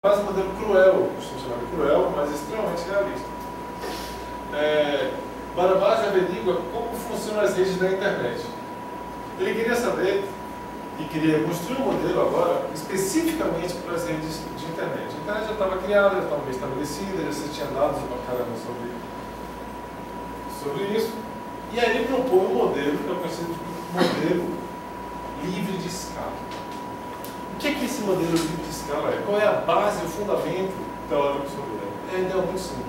Mas um modelo cruel, costumo chamar de cruel, mas extremamente realista. Barabás averigua como funcionam as redes da internet. Ele queria saber e queria construir um modelo agora especificamente para as redes de internet. A internet já estava criada, já estava bem estabelecida, já se tinha dados para caramba sobre isso. E aí ele propôs um modelo que é conhecido de modelo livre de escala. O que é que esse modelo livre de escala é? Qual é a base, o fundamento teórico sobre ele? É uma ideia muito simples.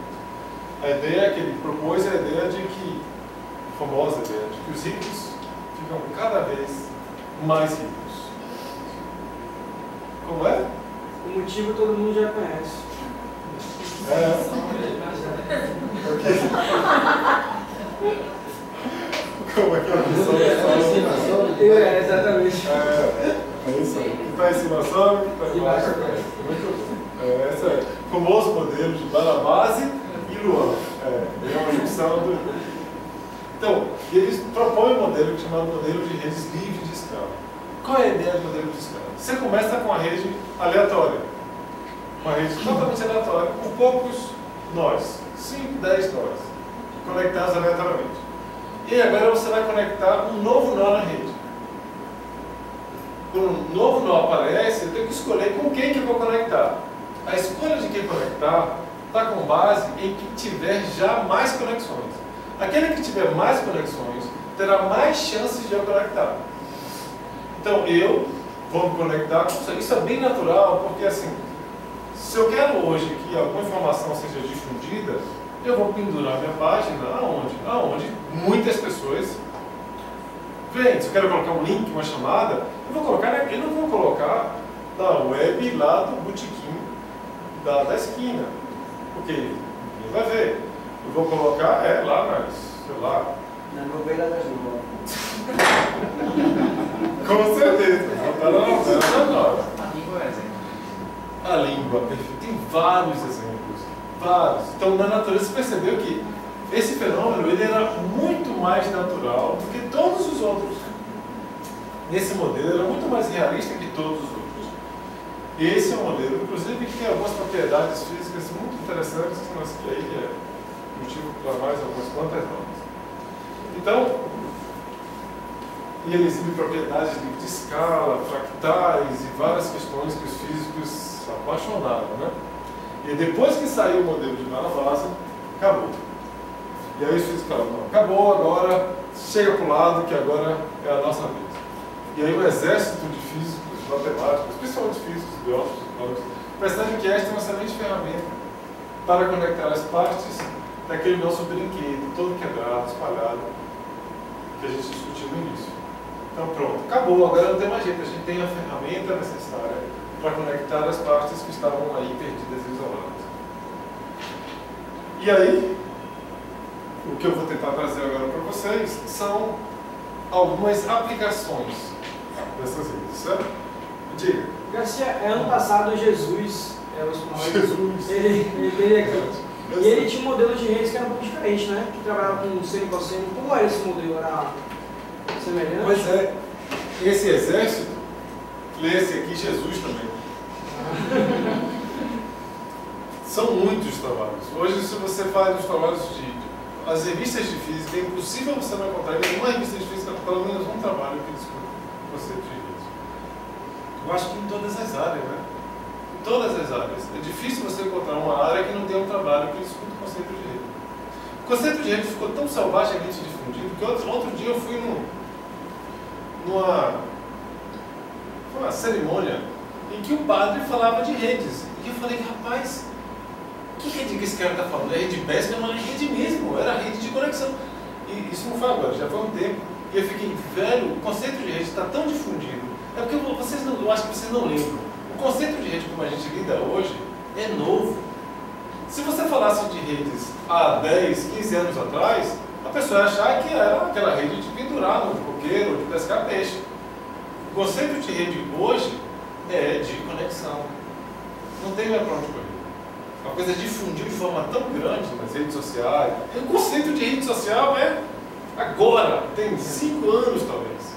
A ideia que ele propôs é a ideia de que, a famosa ideia de que os ricos ficam cada vez mais ricos. Como é? O motivo todo mundo já conhece. Como é que é a missão? Exatamente. É isso aí. Que está em cima sobe, que está embaixo conhece. Muito bom. Esse é o famoso modelo de Barabás e Luan. É uma junção do... Então, eles propõem um modelo chamado modelo de redes livres de escala. Qual é a ideia do modelo de escala? Você começa com uma rede aleatória. Uma rede totalmente aleatória, com poucos nós. 5, 10 nós. Conectados aleatoriamente. E agora você vai conectar um novo nó na rede. Quando um novo nó aparece, eu tenho que escolher com quem que eu vou conectar. A escolha de quem conectar está com base em que tiver já mais conexões. Aquele que tiver mais conexões terá mais chances de eu conectar. Então eu vou me conectar com isso. Isso é bem natural, porque assim, se eu quero hoje que alguma informação seja difundida, eu vou pendurar minha página aonde? Aonde muitas pessoas veem. Se eu quero colocar um link, uma chamada, eu vou colocar, eu não vou colocar na web lá do botequim da esquina, porque ninguém vai ver. Eu vou colocar lá, mas, sei lá, na novela das nove. Com certeza. Botar na novela das nove. A língua é exemplo. A língua, perfeito. Tem vários exemplos. Vários. Então, na natureza, você percebeu que esse fenômeno ele era muito mais natural do que todos os outros. Esse modelo era muito mais realista que todos os outros. Esse é um modelo, inclusive, que tem algumas propriedades físicas muito interessantes, mas que aí é motivo para mais algumas quantas normas. Então, ele exibe propriedades de escala, fractais e várias questões que os físicos se apaixonaram, né? E depois que saiu o modelo de Barabás, acabou. E aí os físicos falaram, não, acabou, agora chega para o lado que agora é a nossa vez. E aí o exército de físicos, matemáticos, principalmente físicos, biólogos, psicólogos, percebem que esta é uma excelente ferramenta para conectar as partes daquele nosso brinquedo, todo quebrado, espalhado, que a gente discutiu no início. Então pronto, acabou, agora não tem mais jeito, a gente tem a ferramenta necessária para conectar as partes que estavam aí perdidas e isoladas. E aí, o que eu vou tentar trazer agora para vocês são algumas aplicações dessas redes, certo? Diga. Garcia, ano passado Jesus, o espanhol, Jesus. ele veio aqui. E ele tinha um modelo de redes que era um pouco diferente, né? Que trabalhava com seno e cosseno. Como era esse modelo? Era semelhante? Pois é, esse exército, lê-se aqui Jesus também. São muitos trabalhos. Hoje, se você faz os trabalhos as revistas de física, é impossível você não encontrar em nenhuma revista de física pelo menos um trabalho que discute o conceito de redes. Eu acho que em todas as áreas, né? Em todas as áreas. É difícil você encontrar uma área que não tenha um trabalho que discute o conceito de rede. O conceito de rede ficou tão selvagemente difundido que outro dia eu fui numa cerimônia em que o padre falava de redes. E eu falei, rapaz, que rede que esse cara está falando? É rede básica, não é rede mesmo, era rede de conexão. E isso não foi agora, já foi um tempo. E eu fiquei, velho, o conceito de rede está tão difundido. É porque eu acho que vocês não lembram. O conceito de rede como a gente lida hoje é novo. Se você falasse de redes há 10, 15 anos atrás, a pessoa ia achar que era aquela rede de pendurar no coqueiro ou de pescar peixe. O conceito de rede hoje é de conexão. Não tem mais para onde correr. Uma coisa difundiu de forma tão grande nas redes sociais. E o conceito de rede social é agora, tem 5 anos talvez.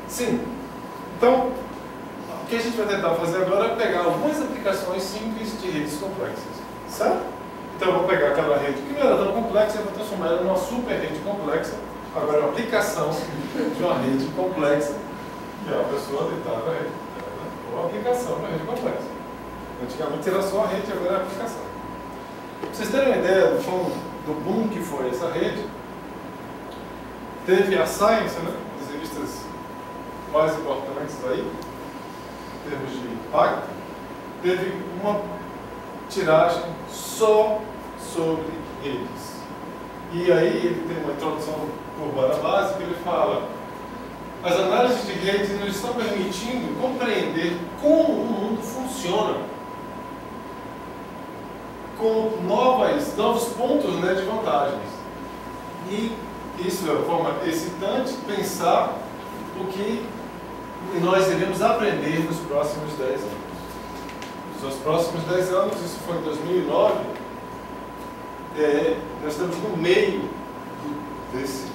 Sim. Então, o que a gente vai tentar fazer agora é pegar algumas aplicações simples de redes complexas, certo? Então eu vou pegar aquela rede que não era tão complexa e vou transformar ela numa super rede complexa. Agora é uma aplicação de uma rede complexa, que é a pessoa deitada na rede, ou a aplicação de uma rede complexa. Antigamente era só a rede, agora é a aplicação. Para vocês terem uma ideia do boom que foi essa rede, teve a Science, né, as revistas mais importantes aí, em termos de impacto, teve uma tiragem só sobre redes. E aí ele tem uma introdução urbana básica, ele fala: as análises de redes nos estão permitindo compreender como o mundo funciona, com novos pontos, né, de vantagens. E isso é uma forma excitante pensar o que nós iremos aprender nos próximos 10 anos. Nos próximos 10 anos, isso foi em 2009, nós estamos no meio desse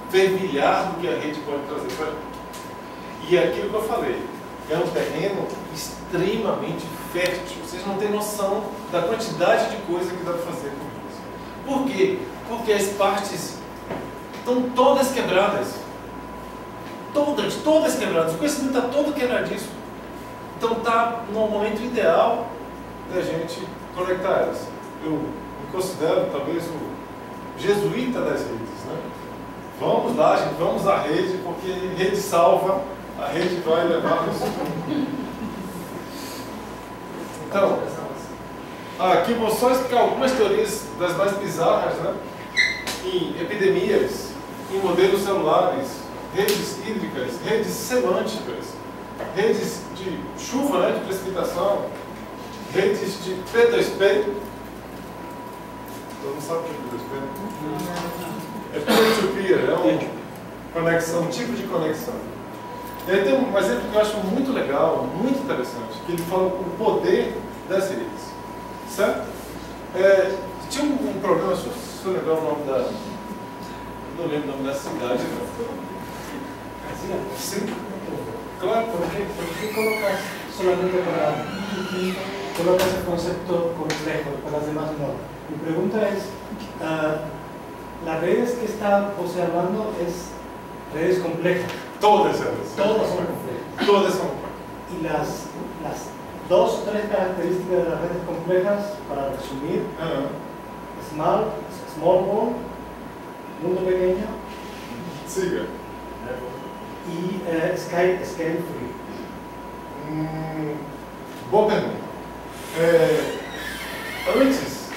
fervilhar do que a rede pode trazer para a gente. E é aquilo que eu falei, é um terreno extremamente fértil. Vocês não têm noção da quantidade de coisa que dá para fazer com isso. Por quê? Porque as partes estão todas quebradas. Todas quebradas. O conhecimento está todo quebradiço. Então está no momento ideal da gente conectar elas. Eu me considero talvez o jesuíta das redes, né? Vamos lá, gente, vamos à rede, porque rede salva, a rede vai levar-nos. Então, aqui vou só explicar algumas teorias das mais bizarras, né? Em epidemias, em modelos celulares, redes hídricas, redes semânticas, redes de chuva, né, de precipitação, redes de P2P. Todo mundo sabe o que é P2P? É peer-to-peer, é uma conexão, um tipo de conexão. E aí tem um exemplo que eu acho muito legal, muito interessante, que ele fala o poder das redes. Certo? Tinha um problema, deixa eu lembrar o nome da... Não lembro o nome da cidade, não. Sim. Claro. ¿Por qué colocas solamente colocas el concepto complejo y para las demás no? Mi pregunta es, las redes que está usted hablando es redes complejas. Todas elas. Todas son complejas. Todas são complexas. Y las dos o tres características de las redes complejas, para resumir, small world, mundo pequeño, Siga. y scale free. Boa pergunta. Antes,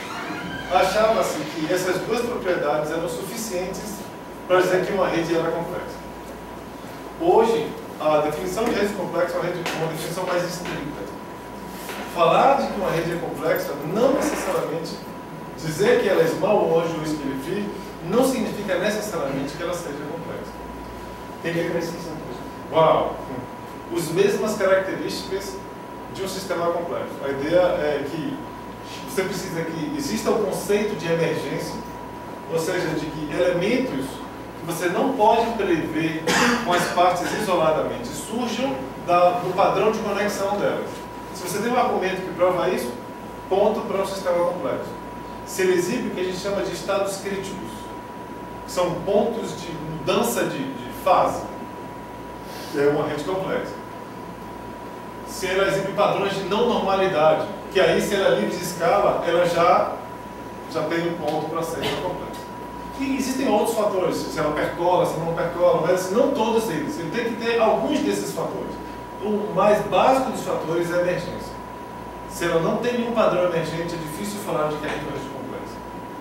achava-se que essas duas propriedades eram suficientes para dizer que uma rede era complexa. Hoje, a definição de rede complexa é uma definição mais estrita. Falar de que uma rede é complexa, não necessariamente dizer que ela é small world ou scale free, não significa necessariamente que ela seja complexa. Tem que precisar. Uau! As mesmas características de um sistema complexo. A ideia é que você precisa que exista o conceito de emergência, ou seja, de que elementos que você não pode prever com as partes isoladamente surjam do padrão de conexão delas. Se você tem um argumento que prova isso, ponto para um sistema complexo. Se ele exibe o que a gente chama de estados críticos, que são pontos de mudança de fase, é uma rede complexa. Se ela exibe padrões de não normalidade, que aí, se ela é livre de escala, ela já tem um ponto para ser complexa. E existem outros fatores, se ela percola, se não percola, mas não todos eles. Ele tem que ter alguns desses fatores. O mais básico dos fatores é a emergência. Se ela não tem nenhum padrão emergente, é difícil falar de que é uma rede complexa.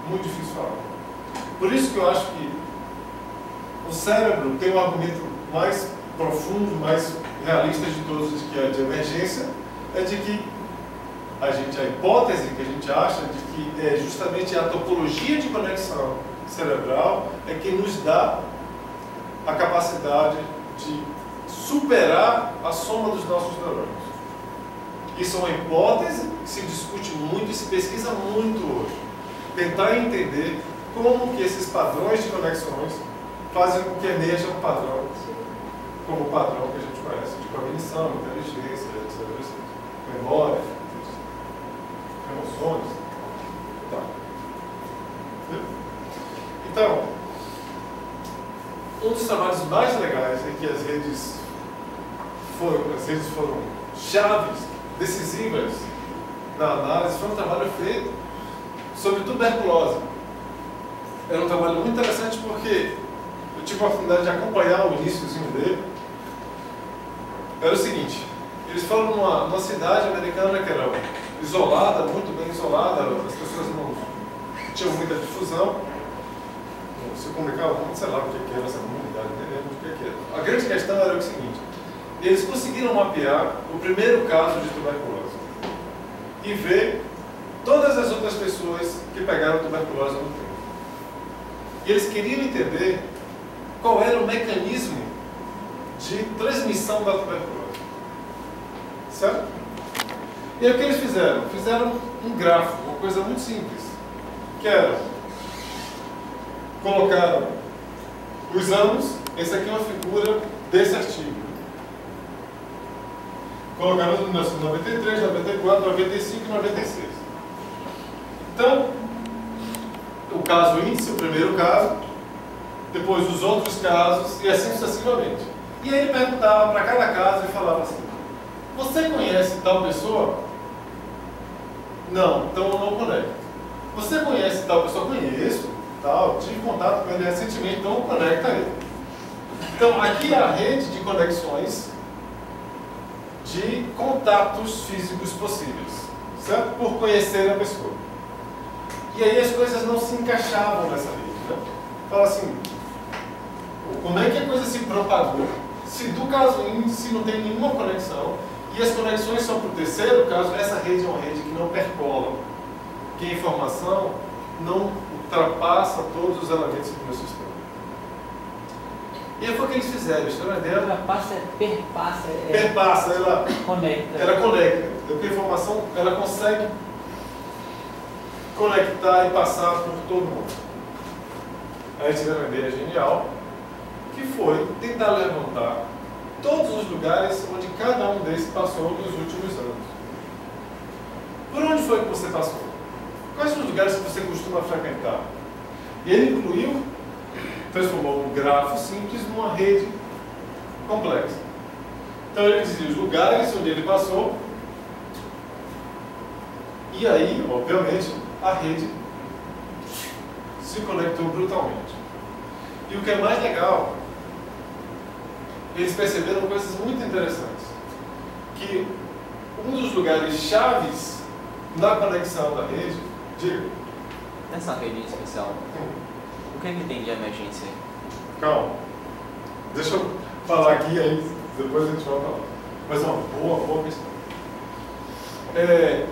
Muito difícil falar. Por isso que eu acho que o cérebro tem um argumento mais profundo, mais realista de todos, de que é de emergência, é de que a hipótese que a gente acha de que é justamente a topologia de conexão cerebral é que nos dá a capacidade de superar a soma dos nossos neurônios. Isso é uma hipótese que se discute muito e se pesquisa muito hoje. Tentar entender como que esses padrões de conexões fazem com que emerja um padrão, como o padrão que a gente conhece de cognição. cognição, inteligência, memória, emoções. Tá. Então, um dos trabalhos mais legais em que as redes foram chaves, decisivas na análise, foi um trabalho feito sobre tuberculose. Era um trabalho muito interessante porque eu tive a oportunidade de acompanhar o iníciozinho dele. Era o seguinte, eles foram numa cidade americana que era isolada, muito bem isolada, as pessoas não tinham muita difusão, não se comunicavam muito, sei lá o que era essa comunidade, nem lembro o que era. A grande questão era o seguinte, eles conseguiram mapear o primeiro caso de tuberculose e ver todas as outras pessoas que pegaram tuberculose no tempo. E eles queriam entender qual era o mecanismo de transmissão da tuberculose. Certo? E aí o que eles fizeram? Fizeram um gráfico, uma coisa muito simples, que era, colocaram os anos, esse aqui é uma figura desse artigo. Colocaram os 1993, 94, 95 e 96. Então, o caso índice, o primeiro caso, depois os outros casos e assim sucessivamente. E aí ele perguntava para cada caso e falava assim, você conhece tal pessoa? Não, então eu não conecto. Você conhece tal pessoa? Conheço, tal, tive contato com ele recentemente, então conecta ele. Então aqui é a rede de conexões de contatos físicos possíveis, certo? Por conhecer a pessoa. E aí as coisas não se encaixavam nessa rede, né? Fala assim, como é que a coisa se propagou? Se do caso índice não tem nenhuma conexão, e as conexões são para o terceiro caso, essa rede é uma rede que não percola, que a informação não ultrapassa todos os elementos do meu sistema. E aí foi o que eles fizeram, a história dela... Ultrapassa, perpassa... Perpassa, ela conecta. Ela conecta, porque a informação, ela consegue conectar e passar por todo mundo. Aí tiveram uma ideia genial, que foi tentar levantar todos os lugares onde cada um desses passou nos últimos anos. Por onde foi que você passou? Quais são os lugares que você costuma frequentar? E ele incluiu, transformou um grafo simples numa rede complexa. Então ele dizia os lugares onde ele passou, e aí, obviamente, a rede se conectou brutalmente. E o que é mais legal, eles perceberam coisas muito interessantes. Que um dos lugares chaves na conexão da rede, diga. Nessa rede em especial, o que é que tem de emergência? Calma. Deixa eu falar aqui, aí depois a gente vai falar. Mas é uma boa questão.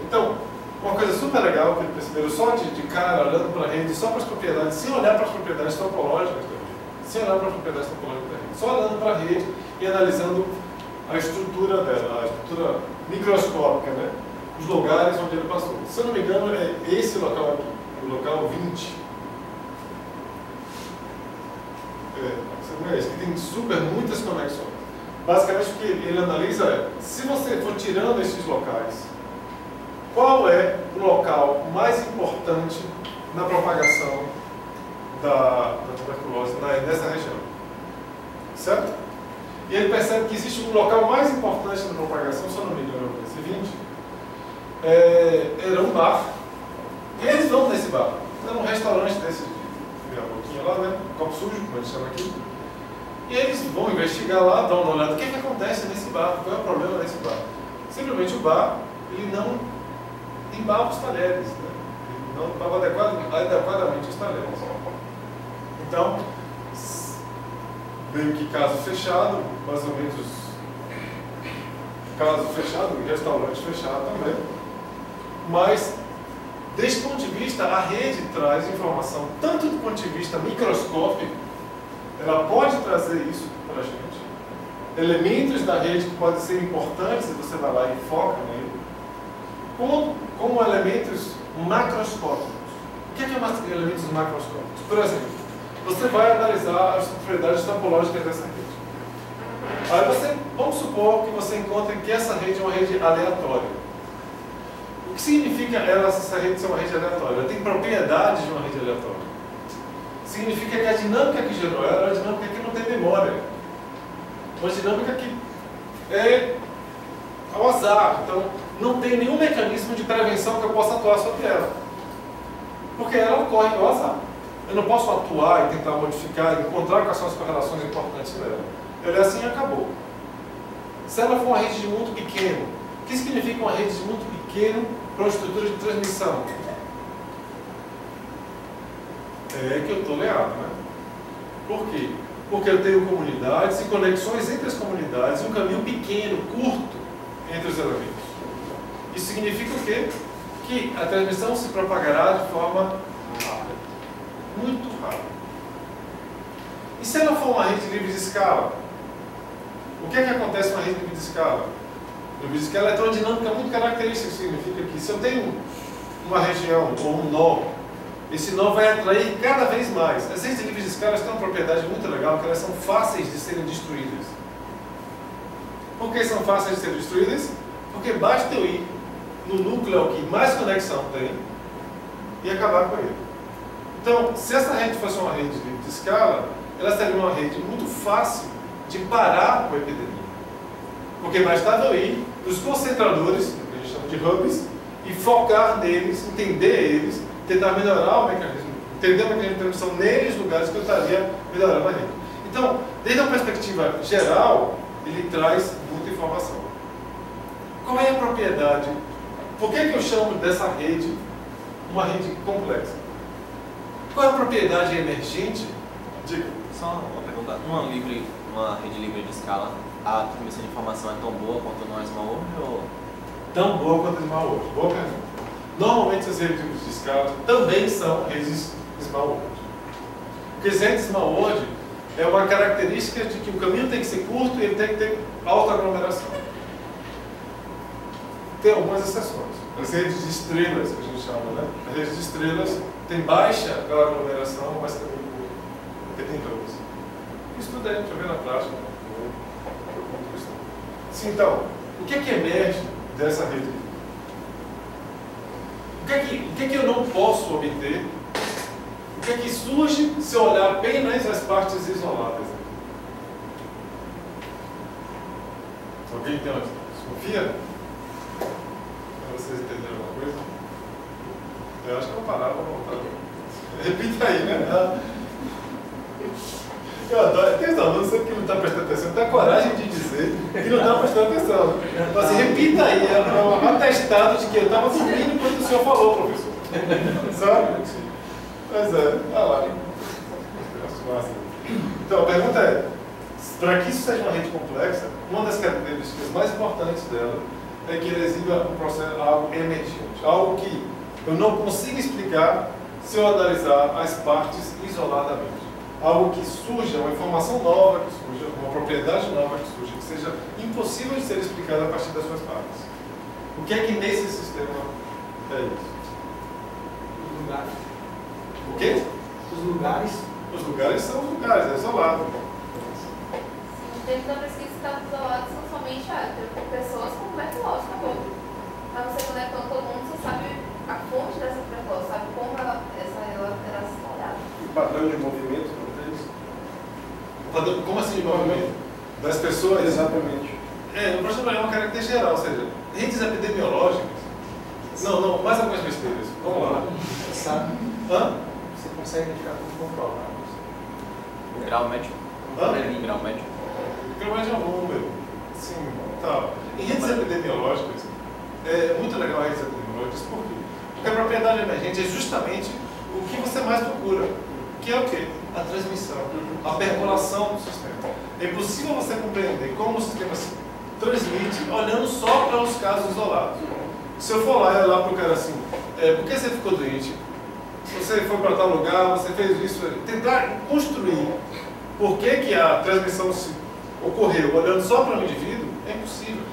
Então, uma coisa super legal que eles perceberam só de cara, olhando para a rede, só para as propriedades, sem olhar para as propriedades topológicas da rede, sem olhar para as propriedades topológicas da rede, só olhando para a rede e analisando a estrutura dela, a estrutura microscópica, né? Os lugares onde ele passou. Se eu não me engano, é esse local aqui, o local 20. É esse, que tem muitas conexões. Basicamente, o que ele analisa é, se você for tirando esses locais, qual é o local mais importante na propagação da tuberculose nessa região? Certo? E ele percebe que existe um local mais importante na propagação, se eu não me engano, esse 20, era um bar. E eles vão nesse bar. Era um restaurante desse de meia boquinha lá, né? Copo sujo, como eles chamam aqui. E eles vão investigar lá, dar uma olhada. O que é que acontece nesse bar? Qual é o problema nesse bar? Simplesmente o bar, ele não embala os talheres, né? Ele não embala adequadamente os talheres. Então, meio que caso fechado, mais ou menos caso fechado, restaurante fechado também. Mas, desse ponto de vista, a rede traz informação, tanto do ponto de vista microscópico, ela pode trazer isso para a gente, elementos da rede que podem ser importantes, e você vai lá e foca nele, como elementos macroscópicos. O que é elementos macroscópicos? Por exemplo, você vai analisar as propriedades topológicas dessa rede. Aí vamos supor que você encontre que essa rede é uma rede aleatória. O que significa essa rede ser uma rede aleatória? Ela tem propriedades de uma rede aleatória. Significa que a dinâmica que gerou ela é uma dinâmica que não tem memória. Uma dinâmica que é ao azar. Então, não tem nenhum mecanismo de prevenção que eu possa atuar sobre ela. Porque ela ocorre ao azar. Eu não posso atuar e tentar modificar, encontrar quais são as correlações importantes dela. Ela é assim e acabou. Se ela for uma rede de muito pequeno, o que significa uma rede de muito pequeno para uma estrutura de transmissão? É que eu estou leado, né? Por quê? Porque eu tenho comunidades e conexões entre as comunidades, um caminho pequeno, curto, entre os elementos. Isso significa o quê? Que a transmissão se propagará de forma rápida. Muito rápida. E se ela for uma rede livre de escala? O que é que acontece com a rede livre de escala? Livre de escala é uma dinâmica muito característica, que significa que se eu tenho uma região ou um nó, esse nó vai atrair cada vez mais. As redes livres de escala têm uma propriedade muito legal, que elas são fáceis de serem destruídas. Por que são fáceis de serem destruídas? Porque basta eu ir no núcleo que mais conexão tem e acabar com ele. Então, se essa rede fosse uma rede livre de escala, ela seria uma rede muito fácil de parar com a epidemia. Porque bastava eu ir nos concentradores, que a gente chama de hubs, e focar neles, entender eles, tentar melhorar o mecanismo, entender o mecanismo de transmissão neles lugares que eu estaria melhorando a rede. Então, desde uma perspectiva geral, ele traz muita informação. Qual é a propriedade? Por que eu chamo dessa rede uma rede complexa? Qual é a propriedade emergente? Diga. Só uma pergunta. Uma rede livre de escala, a transmissão de informação é tão boa quanto no Small World ou... Tão boa quanto a Small World. Boa pergunta. Normalmente essas redes livres de escala também são redes Small World. Porque as redes Small World é uma característica de que o caminho tem que ser curto e ele tem que ter alta aglomeração. Tem algumas exceções. As redes de estrelas, que a gente chama, né? As redes de estrelas têm baixa aglomeração, mas também curto, porque tem hubs. Isso tudo a gente vai ver na prática. Sim, então, o que é que emerge dessa rede? O que é que eu não posso obter? O que é que surge se eu olhar apenas as partes isoladas? Alguém tem uma desconfia? Para vocês entenderem alguma coisa? Eu acho que eu vou parar, vou voltar. Repita aí, né? Eu adoro, tem os alunos sempre que não estão prestando atenção, tem a coragem de dizer que não estão prestando atenção. Então, assim, repita aí, é um atestado de que eu estava subindo quando o senhor falou, professor. Sabe? Mas olha lá. Então, a pergunta é, para que isso seja uma rede complexa, uma das características mais importantes dela é que ela exiba um processo, algo emergente, algo que eu não consigo explicar se eu analisar as partes isoladamente. Algo que surja, uma informação nova que surja, uma propriedade nova que surja, que seja impossível de ser explicada a partir das suas partes. O que é que nesse sistema é isso? Os lugares. O quê? Os lugares. Os lugares são os lugares, é isolado. Dentro da pesquisa que está isolado são somente pessoas com tuberculose, acabou. Para você conectar todo mundo, você sabe a fonte dessa tuberculose, sabe como ela se espalhada. O padrão de movimento, não tem isso? Como assim de movimento? Das pessoas? Exatamente. O problema é uma característica geral, ou seja, redes epidemiológicas. Não, mais algumas besteiras. Vamos lá. Você sabe? Hã? Você consegue deixar tudo comprovado. Grau médio? Hã? Grau médio? Grau médio é um número. Sim, tal. Em redes epidemiológicas, é muito legal redes epidemiológicas, por quê? Porque a propriedade emergente é justamente o que você mais procura. Que é o quê? A transmissão, a percolação do sistema. É impossível você compreender como o sistema se transmite olhando só para os casos isolados. Se eu for lá e olhar para o cara assim, por que você ficou doente? Você foi para tal lugar, você fez isso, tentar construir por que a transmissão ocorreu olhando só para o indivíduo, é impossível.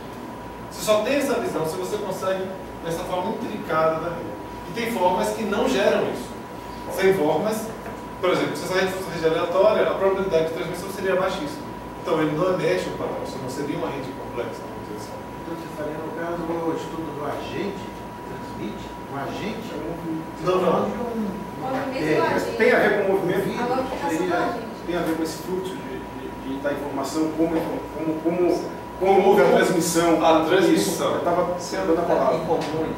Você só tem essa visão se você consegue nessa forma intrincada da rede. E tem formas que não geram isso. Sem formas, por exemplo, se essa rede fosse rede aleatória, a probabilidade de transmissão seria baixíssima. Então ele não emerge um padrão, isso não seria uma rede complexa, vamos dizer assim. Então você faria, no caso, o estudo do agente, transmite, o agente é Não. Movimento do agente. Tem a ver com o movimento, A movimentação do agente. tem a ver com esse fluxo da informação, como houve a transmissão. A transmissão. Eu estava sendo a palavra. Em comum.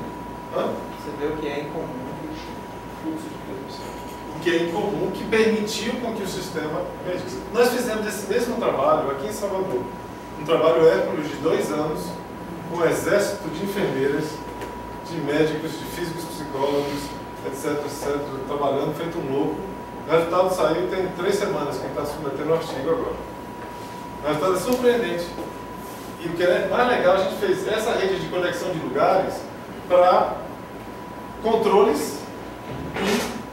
Hã? Você vê o que é incomum. Fluxo de transmissão. O que é incomum, que permitiu com que o sistema medisse. Nós fizemos esse mesmo trabalho aqui em Salvador. Um trabalho Hércules de 2 anos, com um exército de enfermeiras, de médicos, de físicos, psicólogos, etc, trabalhando, feito um louco. O resultado saiu tem 3 semanas, quem está submetendo o artigo agora. O resultado é surpreendente. E o que é mais legal, a gente fez essa rede de conexão de lugares para controles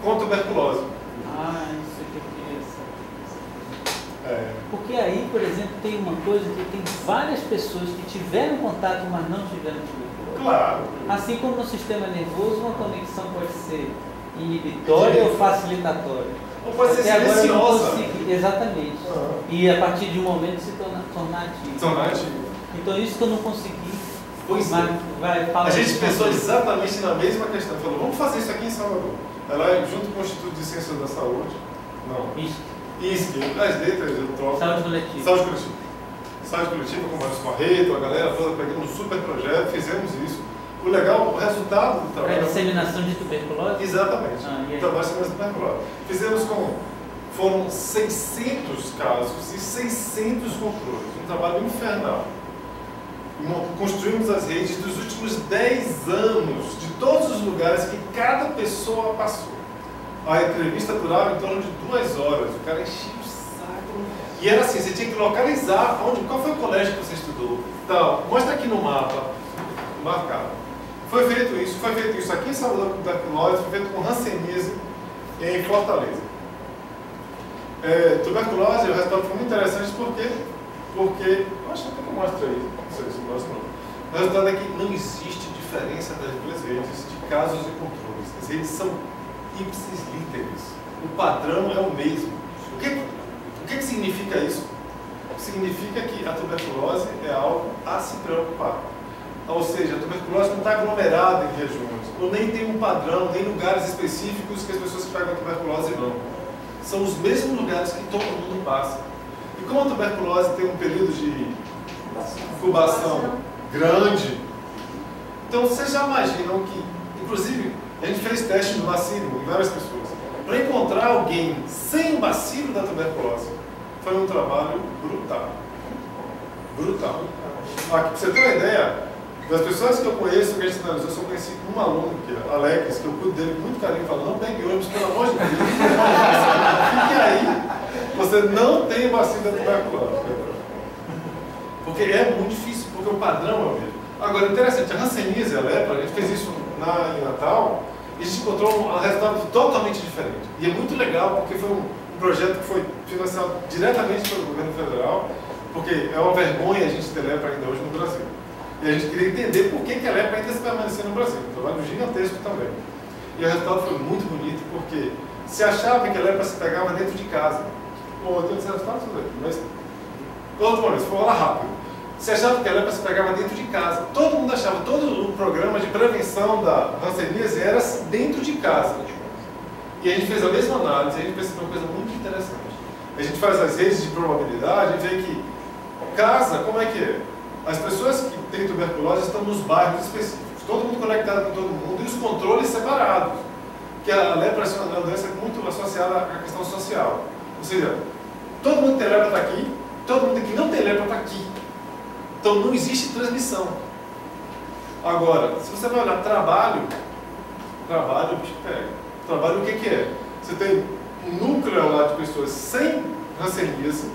com tuberculose. Isso que eu queria saber. É. Porque aí, por exemplo, tem uma coisa que tem várias pessoas que tiveram contato, mas não tiveram tuberculose. Claro. Assim como no sistema nervoso, uma conexão pode ser inibitória ou facilitatória. Ou pode ser Até agora eu não silenciosa. consegui, exatamente. E a partir de um momento se tornar ativo. Tornar ativo. Então isso que eu não consegui. Pois mas é. vai falar A gente isso pensou depois. exatamente na mesma questão. Falou, vamos fazer isso aqui em Salvador. Ela é junto com o Instituto de Ciências da Saúde. Não. Isso. As letras, eu troco. Saúde coletiva. Saúde coletiva. Saúde coletiva com o Maurício Marreto, a galera toda pegando um super projeto, fizemos isso. O legal, o resultado do Para trabalho. disseminação de tuberculose? Exatamente. E aí? O trabalho de tuberculose. Fizemos foram 600 casos e 600 controles. Um trabalho infernal. Construímos as redes dos últimos 10 anos, de todos os lugares que cada pessoa passou. A entrevista durava em torno de 2 horas. O cara enchia o saco. E era assim, você tinha que localizar qual foi o colégio que você estudou. Então, mostra aqui no mapa. Marcado. Foi feito isso aqui em Salvador com tuberculose, foi feito com hanseníase em Fortaleza. Tuberculose, o resultado foi muito interessante porque eu acho que eu mostro aí, não sei se eu mostro não. O resultado é que não existe diferença das duas redes de casos e controles. As redes são ipsis literis. O padrão é o mesmo. O que significa isso? Significa que a tuberculose é algo a se preocupar. Ou seja, a tuberculose não está aglomerada em regiões, ou nem tem um padrão, nem lugares específicos que as pessoas que pegam a tuberculose vão. São os mesmos lugares que todo mundo passa. E como a tuberculose tem um período de incubação grande, então vocês já imaginam que, inclusive, a gente fez teste do bacilo em várias pessoas, para encontrar alguém sem o bacilo da tuberculose. Foi um trabalho brutal. Brutal. Aqui, para você ter uma ideia, das pessoas que eu conheço, que a gente analisou, eu só conheci um aluno, que é Alex, que eu cuido dele com muito carinho, falo, não pegue ônibus, pelo amor de Deus. Fique aí, você não tem vacina da tuberculose. Porque é muito difícil, porque o padrão é o mesmo. Agora, interessante, a hanseníase e a lepra, a gente fez isso em Natal, e a gente encontrou um resultado totalmente diferente. E é muito legal, porque foi um projeto que foi financiado diretamente pelo governo federal, porque é uma vergonha a gente ter lepra ainda hoje no Brasil. E a gente queria entender por que a lepra ainda se permanecia no Brasil. Um trabalho gigantesco também. E o resultado foi muito bonito, porque se achava que a lepra se pegava dentro de casa. Pô, eu tenho esse resultado tudo aqui, mas... Outra vez, vou falar rápido. Se achava que a lepra se pegava dentro de casa. Todo mundo achava, todo o programa de prevenção da hanseníase era dentro de casa. E a gente fez a mesma análise, e a gente percebeu uma coisa muito interessante. A gente faz as redes de probabilidade e vê que casa, como é que é? As pessoas que têm tuberculose estão nos bairros específicos, todo mundo conectado com todo mundo e os controles separados. Porque a lepra é uma doença muito associada à questão social. Ou seja, todo mundo que tem lepra está aqui, todo mundo que não tem lepra está aqui. Então não existe transmissão. Agora, se você vai olhar trabalho o bicho pega. Trabalho o que é? Você tem um núcleo lá de pessoas sem hanseníase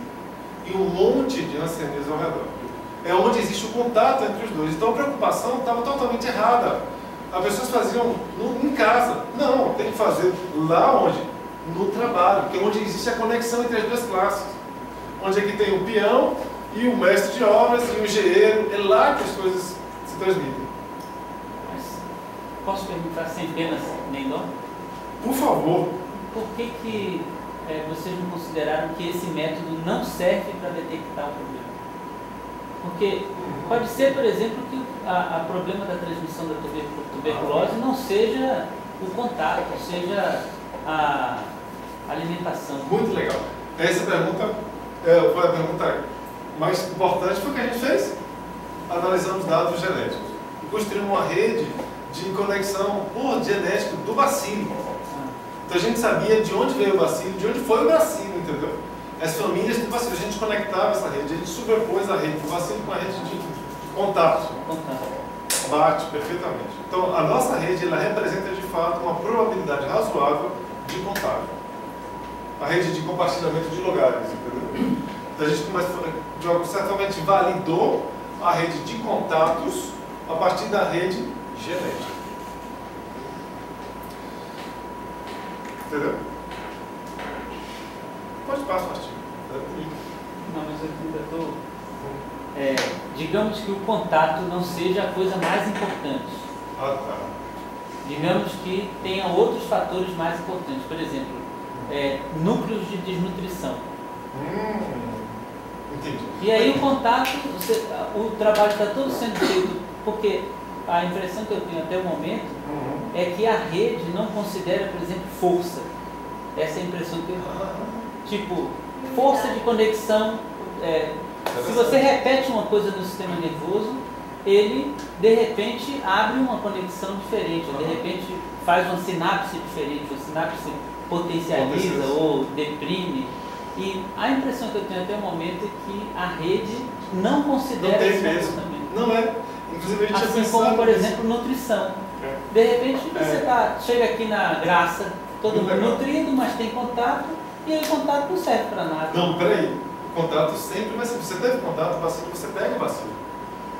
e um monte de hanseníase ao redor. É onde existe o contato entre os dois. Então a preocupação estava totalmente errada. As pessoas faziam em casa. Não, tem que fazer lá onde? No trabalho, que é onde existe a conexão entre as duas classes. Onde é que tem o peão e o mestre de obras e o engenheiro. É lá que as coisas se transmitem. Mas posso perguntar sem pena nem dó? Por favor. Por que vocês não consideraram que esse método não serve para detectar o problema? Porque pode ser, por exemplo, que o problema da transmissão da tuberculose não seja o contato, seja a alimentação. Muito legal. Essa pergunta foi a pergunta mais importante, foi o que a gente fez. Analisamos dados genéticos e construímos uma rede de conexão por genético do bacilo. Então a gente sabia de onde veio o bacilo, de onde foi o bacilo, entendeu? As famílias do bacilo, a gente conectava essa rede, a gente sobrepôs a rede do bacilo com a rede de contato. Bate perfeitamente. Então a nossa rede, ela representa de fato uma probabilidade razoável de contágio. A rede de compartilhamento de lugares, entendeu? Então a gente certamente validou a rede de contatos a partir da rede genética. Entendeu? Pode passar o artigo. Não, mas eu ainda estou... digamos que o contato não seja a coisa mais importante. Ah, tá. Digamos que tenha outros fatores mais importantes. Por exemplo, núcleos de desnutrição. Entendi. E aí o contato, o trabalho está todo sendo feito, porque a impressão que eu tenho até o momento é que a rede não considera, por exemplo, força. Essa é a impressão que eu tenho. Tipo, força de conexão. Se você repete uma coisa no sistema nervoso, ele, de repente, abre uma conexão diferente, ou de repente faz uma sinapse diferente, ou sinapse potencializa ou deprime. E a impressão que eu tenho até o momento é que a rede não considera esse comportamento. Não é. Inclusive a gente assim como, por exemplo, nutrição. De repente você chega aqui na Graça, todo mundo nutrido, mas tem contato, e aí o contato não serve para nada. Não, peraí. O contato sempre vai ser. Você teve contato, o bacilo, você pega o bacilo.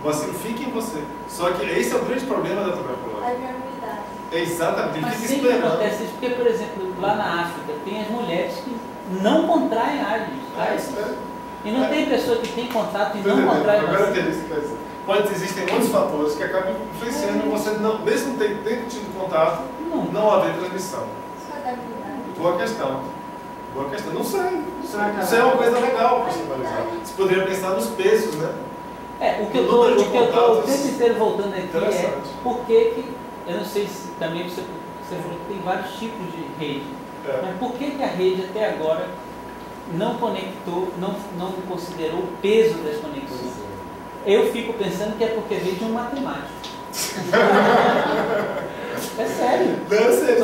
O bacilo fica em você. Só que esse é o grande problema da tuberculose. A viabilidade. Exatamente. Ele Mas fica sempre esperando. acontece isso, porque, por exemplo, lá na África, tem as mulheres que não contraem AIDS. E não tem pessoa que tem contato e não contrai AIDS. Agora entendi isso que quer dizer. Existem outros fatores que acabam influenciando você, não, mesmo tendo tido contato, não haver transmissão. Boa questão. Boa questão. Não sei. Isso é uma coisa legal para você analisar. Você poderia pensar nos pesos, né? O que eu estou o tempo inteiro voltando aqui é por que, eu não sei se também você falou que tem vários tipos de rede, mas por que a rede até agora não conectou, não considerou o peso das conexões? Eu fico pensando que é porque veio de um matemático. É sério.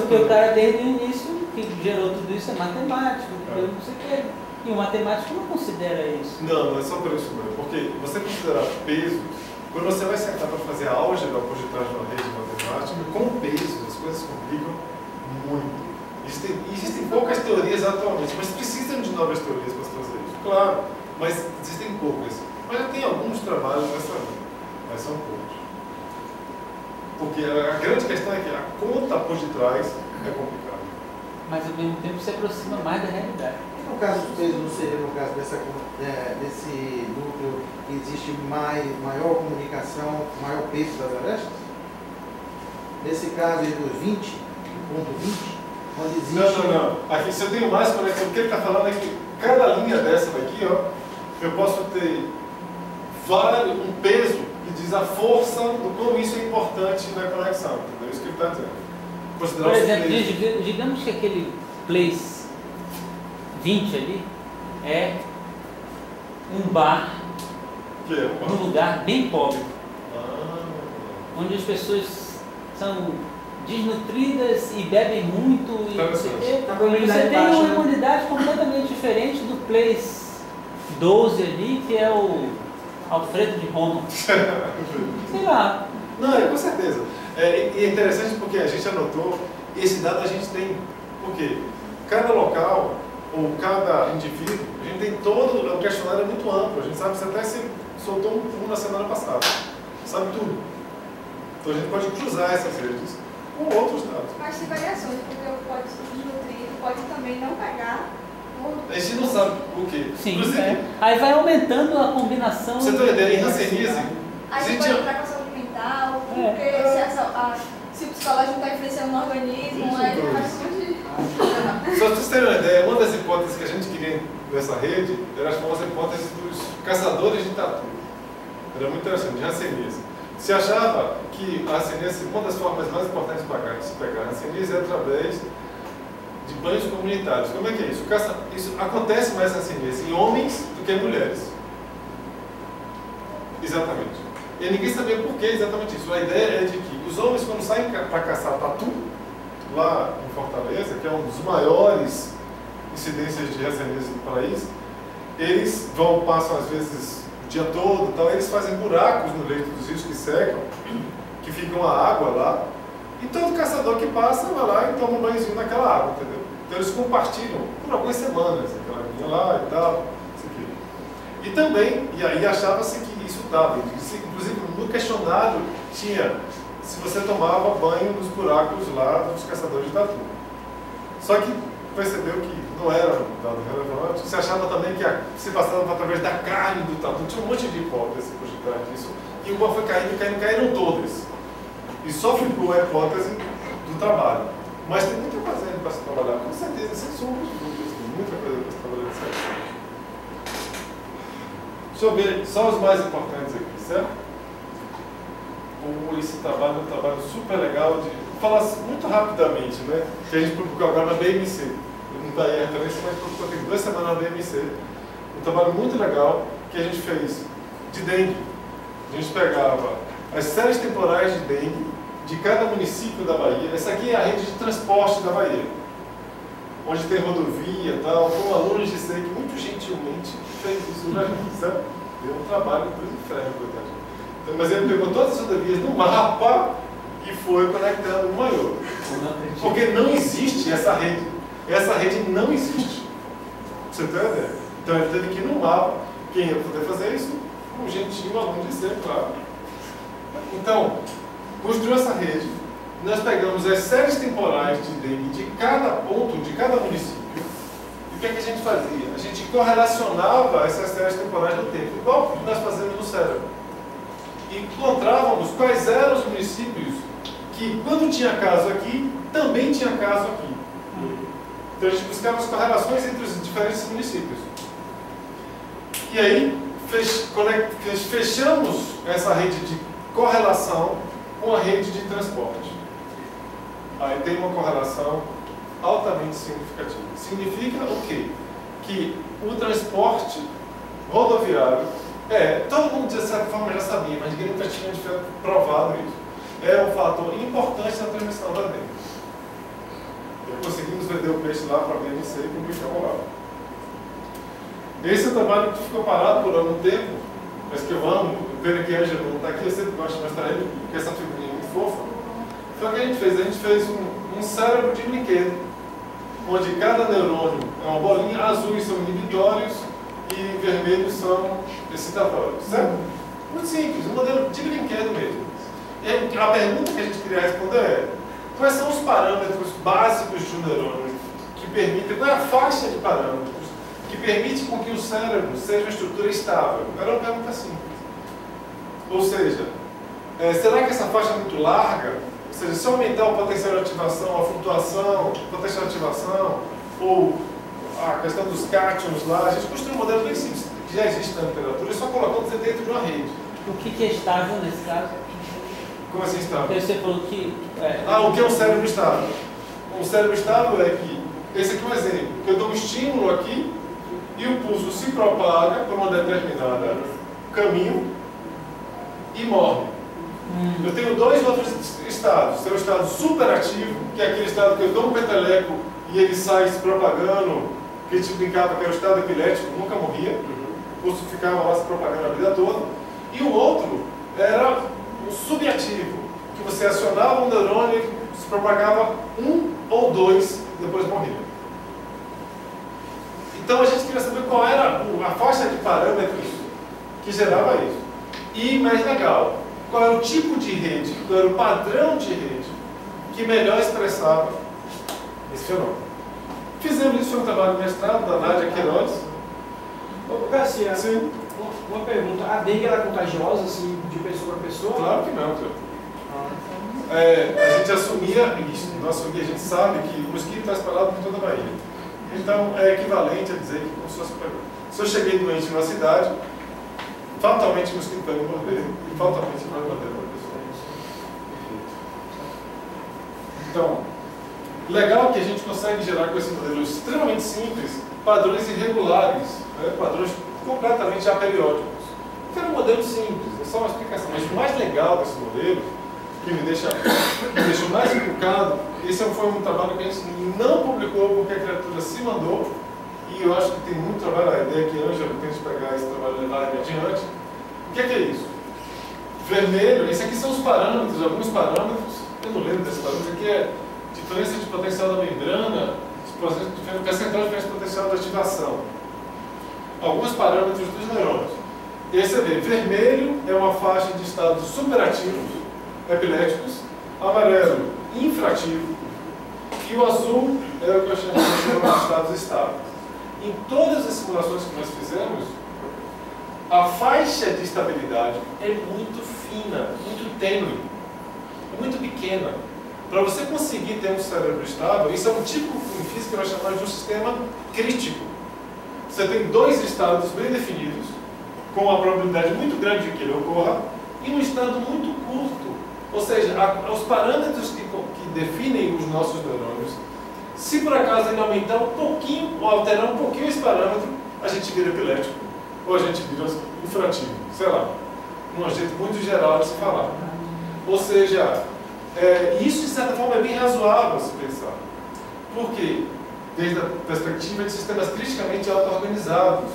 Porque o cara desde o início que gerou tudo isso é matemático, eu não sei o que. E o matemático não considera isso. Não é só por isso não. Porque você considerar peso, quando você vai sentar para fazer a álgebra por detrás de uma rede matemática, com peso as coisas complicam muito. Existem poucas teorias atualmente, mas precisam de novas teorias para fazer isso. Claro, mas existem poucas. Mas já tem alguns trabalhos nessa linha, mas são poucos. Porque a grande questão é que a conta por detrás é complicada. Mas ao mesmo tempo se aproxima mais da realidade. No caso do peso, não seria no caso desse núcleo que existe maior comunicação, maior peso das arestas? Nesse caso aí dos 20, ponto 20, onde existe... Não. Aqui se eu tenho mais conexão, o que ele está falando é que cada linha dessa daqui, ó, eu posso ter um peso que diz a força do como isso é importante na conexão. Entendeu? Isso que ele está dizendo. Considerar por exemplo, digamos que aquele place 20 ali é um bar num lugar bem pobre, onde as pessoas são desnutridas e bebem muito e você tem uma imunidade completamente diferente do place 12 ali, que é o Alfredo de Roma. Sei lá. Não, com certeza. E é interessante porque a gente anotou, esse dado a gente tem, porque cada local ou cada indivíduo, a gente tem todo, o questionário é muito amplo, a gente sabe que até se soltou um na semana passada, sabe tudo. Então a gente pode cruzar essas redes com outros dados. Mas tem variações, porque pode desnutrir, pode também não pegar. A gente não sabe o quê. Sim, aí vai aumentando a combinação. Você tem uma ideia, em hanseníase? A gente pode entrar com a saúde mental, porque se o psicológico está influenciando no organismo, aí faz um monte de... Só para vocês terem uma ideia, uma das hipóteses que a gente queria nessa rede era a famosa hipótese dos caçadores de tatu. Era muito interessante, de ranceníase. Se achava que a ranceníase, uma das formas mais importantes de se pegar a ranceníase é através de banhos comunitários. Como é que é isso? Isso acontece mais ranceníase em homens do que em mulheres. Exatamente. E ninguém sabia por que exatamente isso. A ideia é de que os homens, quando saem para caçar tatu, lá em Fortaleza, que é um dos maiores incidências de ranceníase do país, eles passam às vezes o dia todo, então eles fazem buracos no leito dos rios que secam, que ficam a água lá, e todo caçador que passa vai lá e toma um banhozinho naquela água, entendeu? Então eles compartilham por algumas semanas aquela aguinha lá e tal, isso aqui. E também, e aí achava-se que isso dava, inclusive no questionário tinha se você tomava banho nos buracos lá dos caçadores de tatu. Só que percebeu que não era um dado relevante, se achava também que se passava através da carne do tatu, tinha um monte de hipóteses por detrás disso, e uma foi caíram todas. E só ficou a hipótese do trabalho. Mas tem muita coisa ainda para se trabalhar, com certeza, sem sombra de dúvidas, tem muita coisa para se trabalhar nessa área. Deixa eu ver só os mais importantes aqui, certo? Esse trabalho é um trabalho super legal de... Vou falar muito rapidamente, né? Que a gente publicou agora na BMC. Eu não daí a referência, mas publicou tem 2 semanas na BMC. Um trabalho muito legal que a gente fez de dengue. A gente pegava as séries temporais de dengue de cada município da Bahia. Essa aqui é a rede de transporte da Bahia, onde tem rodovia e tal, com um aluno de SEI que muito gentilmente fez isso, né? Deu um trabalho do inferno, verdade. Então, mas ele pegou todas as rodovias no mapa e foi conectando uma e outra. Porque não existe essa rede. Essa rede não existe. Você tem ideia? Então ele teve que ir no mapa. Quem ia poder fazer isso? Um gentil aluno de SEI, claro. Então, construiu essa rede. Nós pegamos as séries temporais de dengue de cada ponto, de cada município. E o que é que a gente fazia? A gente correlacionava essas séries temporais no tempo, igual que nós fazemos no cérebro. E encontrávamos quais eram os municípios que, quando tinha caso aqui, também tinha caso aqui. Então a gente buscava as correlações entre os diferentes municípios. E aí, fechamos essa rede de correlação com a rede de transporte. Aí tem uma correlação altamente significativa. Significa o quê? Que o transporte rodoviário todo mundo de certa forma já sabia, mas ninguém nunca tinha provado isso. É um fator importante na transmissão da dengue. E conseguimos vender o peixe lá para a BMC e publicamos lá. Esse é o trabalho que ficou parado por algum tempo, mas que eu amo. Pena que a Ângela não está aqui, eu sempre gosto de mostrar ele, porque essa figurinha é muito fofa. Então o que a gente fez? A gente fez um cérebro de brinquedo, onde cada neurônio é uma bolinha, azuis são inibitórios e vermelhos são excitatórios, certo? Muito simples, um modelo de brinquedo mesmo. E a pergunta que a gente queria responder é: quais são os parâmetros básicos de um neurônio que permitem, qual é a faixa de parâmetros que permite com que o cérebro seja uma estrutura estável? Era uma pergunta simples. Ou seja, será que essa faixa é muito larga? Ou seja, se aumentar o potencial de ativação, a flutuação, o potencial de ativação, ou a questão dos cátions lá, a gente construiu um modelo bem simples, que já existe na literatura, e só colocando você dentro de uma rede. O que é estável nesse caso? Como assim estável? Porque você falou que... o que é um cérebro estável? Um cérebro estável é que, esse aqui é um exemplo, que eu dou um estímulo aqui, e o pulso se propaga por um determinado caminho e morre. Eu tenho 2 outros estados. Tem o estado superativo, que é aquele estado que eu dou um peteleco e ele sai se propagando, que a gente brincava que era o estado epilético, nunca morria, o pulso ficava lá se propagando a vida toda. E o outro era o subativo, que você acionava um neurônio e se propagava 1 ou 2 e depois morria. Então a gente queria saber qual era a faixa de parâmetros que gerava isso. E, mais legal, qual era o tipo de rede, qual era o padrão de rede que melhor expressava esse fenômeno. Fizemos isso, foi um trabalho de mestrado da Nádia Queiroz. Ô Garcia, Sim. Uma pergunta: a dengue é contagiosa, assim, de pessoa para pessoa? Claro que não, Cleo. a gente assumia isso, não assumia, a gente sabe que o mosquito está espalhado por toda a Bahia. Então é equivalente a dizer que como se fosse se eu cheguei doente numa cidade, fatalmente o mosquito vai me morder e fatalmente vai morder uma pessoa. Então, legal que a gente consegue gerar com esse modelo extremamente simples padrões irregulares, né? Padrões completamente aperiódicos. Que era um modelo simples, é só uma explicação. Mas o mais legal desse modelo, que me deixou mais encucado, esse foi um trabalho que a gente não publicou porque a criatura se mandou, e eu acho que tem muito trabalho, a ideia que a Ângela tenta pegar esse trabalho e levar ele adiante. O que é isso? Vermelho, esses aqui são os parâmetros, alguns parâmetros, eu não lembro desses parâmetros, aqui é diferença de potencial da membrana, percentual de diferença de potencial da ativação. Alguns parâmetros dos neurônios. E aí você vê, vermelho é uma faixa de estados superativos, epiléticos, amarelo, infrativo, e o azul é o que eu chamo de estados estáveis. Em todas as simulações que nós fizemos, a faixa de estabilidade é muito fina, muito tênue, muito pequena. Para você conseguir ter um cérebro estável, isso é um tipo em física que nós chamamos de um sistema crítico. Você tem dois estados bem definidos, com uma probabilidade muito grande de que ele ocorra, e um estado muito curto. Ou seja, os parâmetros que definem os nossos neurônios, se por acaso ele aumentar um pouquinho, ou alterar um pouquinho esse parâmetro, a gente vira epilético, ou a gente vira infrativo, sei lá. Um jeito muito geral de se falar. Ou seja, isso de certa forma é bem razoável se pensar. Por quê? Desde a perspectiva de sistemas criticamente auto-organizados,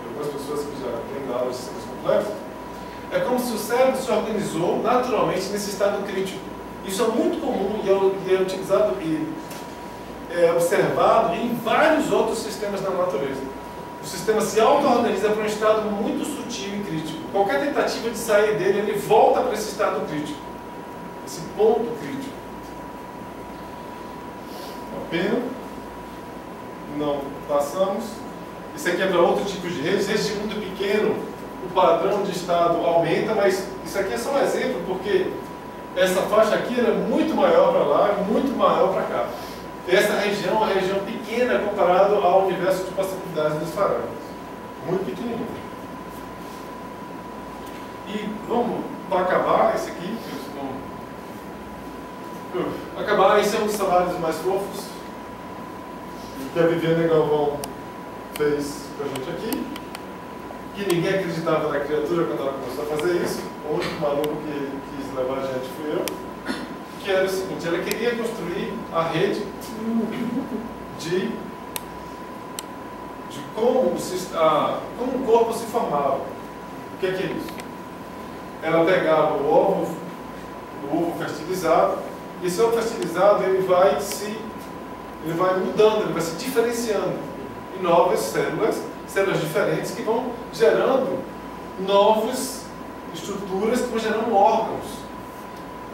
algumas pessoas que já têm dado de sistemas complexos, é como se o cérebro se organizou naturalmente nesse estado crítico. Isso é muito comum e é utilizado e é observado em vários outros sistemas da natureza. O sistema se auto-organiza para um estado muito sutil e crítico. Qualquer tentativa de sair dele, ele volta para esse estado crítico, esse ponto crítico. Uma pena. Não passamos. Isso aqui é para outro tipo de redes. Redes de mundo pequeno, o padrão de estado aumenta, mas isso aqui é só um exemplo, porque essa faixa aqui era muito maior para lá e muito maior para cá. Essa região é uma região pequena comparado ao universo de possibilidades dos parâmetros. Muito pequenininho. E vamos, para acabar esse aqui, acabar, esse é um dos trabalhos mais fofos que a Viviane Galvão fez com a gente aqui, que ninguém acreditava na criatura quando ela começou a fazer isso. O único maluco que quis levar a gente fui eu. Que era o seguinte, ela queria construir a rede de como o corpo se formava. O que é isso? Ela pegava o ovo fertilizado, e esse ovo fertilizado ele vai mudando, ele vai se diferenciando em novas células diferentes que vão gerando novas estruturas que vão gerando órgãos.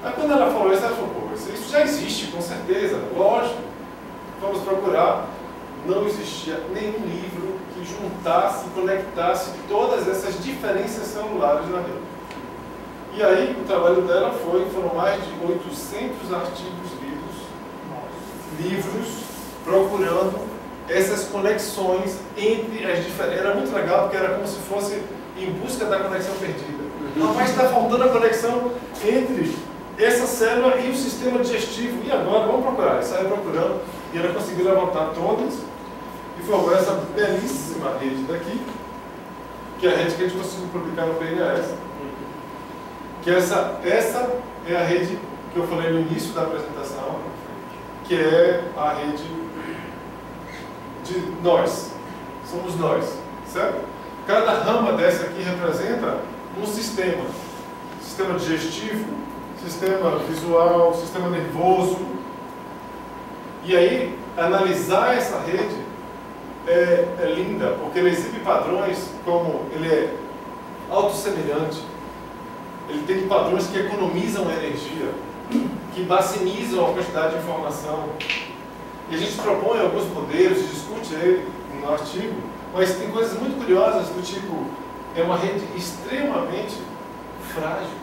Aí quando ela falou isso, ela falou, pô, isso já existe, com certeza, lógico. Vamos procurar. Não existia nenhum livro que juntasse e conectasse todas essas diferenças celulares na rede. E aí o trabalho dela foram mais de 800 artigos livros procurando essas conexões entre as diferentes. Era muito legal porque era como se fosse em busca da conexão perdida. Mas está faltando a conexão entre essa célula e o sistema digestivo. E agora, vamos procurar. Ela saiu procurando e ela conseguiu levantar todas e formou essa belíssima rede daqui, que é a rede que a gente conseguiu publicar no PNAS. Que essa é a rede que eu falei no início da apresentação, que é a rede de nós. Somos nós, certo? Cada rama dessa aqui representa um sistema. Sistema digestivo, sistema visual, sistema nervoso. E aí, analisar essa rede é linda, porque ele exibe padrões como ele é autossemelhante, ele tem padrões que economizam energia, que maximizam a quantidade de informação. E a gente propõe alguns modelos, discute ele no artigo, mas tem coisas muito curiosas do tipo, é uma rede extremamente frágil.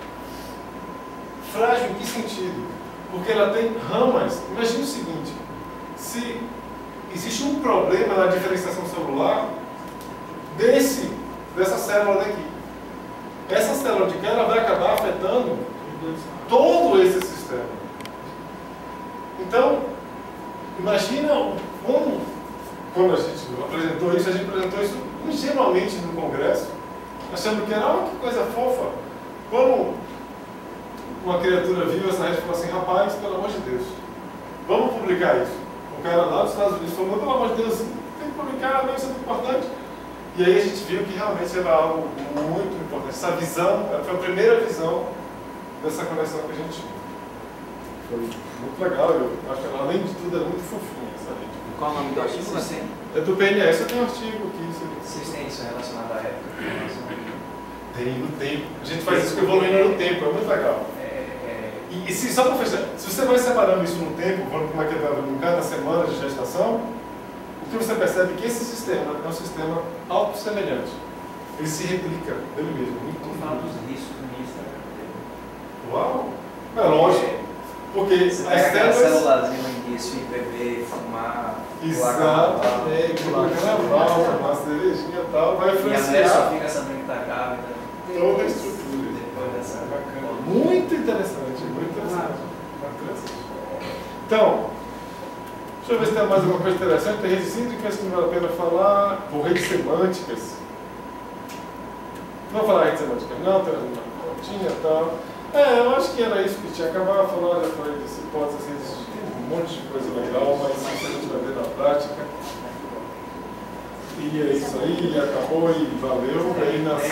Frágil em que sentido? porque ela tem ramas. Imagine o seguinte, se existe um problema na diferenciação celular dessa célula daqui. Essa célula de cá ela vai acabar afetando todo esse sistema. Então, imagina quando a gente apresentou isso ingenuamente no congresso, achando que era que coisa fofa. Como uma criatura viu essa rede e falou assim, rapaz, pelo amor de Deus, vamos publicar isso. O cara lá dos Estados Unidos falou, pelo amor de Deus, tem que publicar, isso é muito importante. E aí a gente viu que realmente era algo muito importante. Essa visão, foi a primeira visão dessa conexão que a gente tinha. Foi muito legal, eu acho que ela, além de tudo, é muito fofinha essa rede. Qual o nome do artigo? É do PNS, eu tenho um artigo aqui. Vocês têm isso relacionado à época? Tem, no tempo. A gente faz isso evoluindo no tempo, é muito legal. E só para fechar, se você vai separando isso no tempo, como é que é em cada semana de gestação, o que você percebe é que esse sistema é um sistema autossemelhante. Ele se replica dele mesmo. Vamos falar dos riscos nisso. Uau! É lógico. Porque você as pega células... célulazinha no início e beber, fumar, exatamente, pular carnaval, tomar cervejinha e tal, vai e a mulher só influenciar fica sabendo que está grávida. toda a estrutura. Depois dessa Bacana. Muito interessante, muito interessante. Então, deixa eu ver se tem mais alguma coisa interessante. Tem redes cítricas que não vale a pena falar, por redes semânticas. Não vou falar redes semânticas, não, tinha e tal. Eu acho que era isso que tinha acabado de falar, já falei desse hipótese, tem um monte de coisa legal, mas isso a gente vai ver na prática. E é isso aí, acabou e valeu. Aí nas...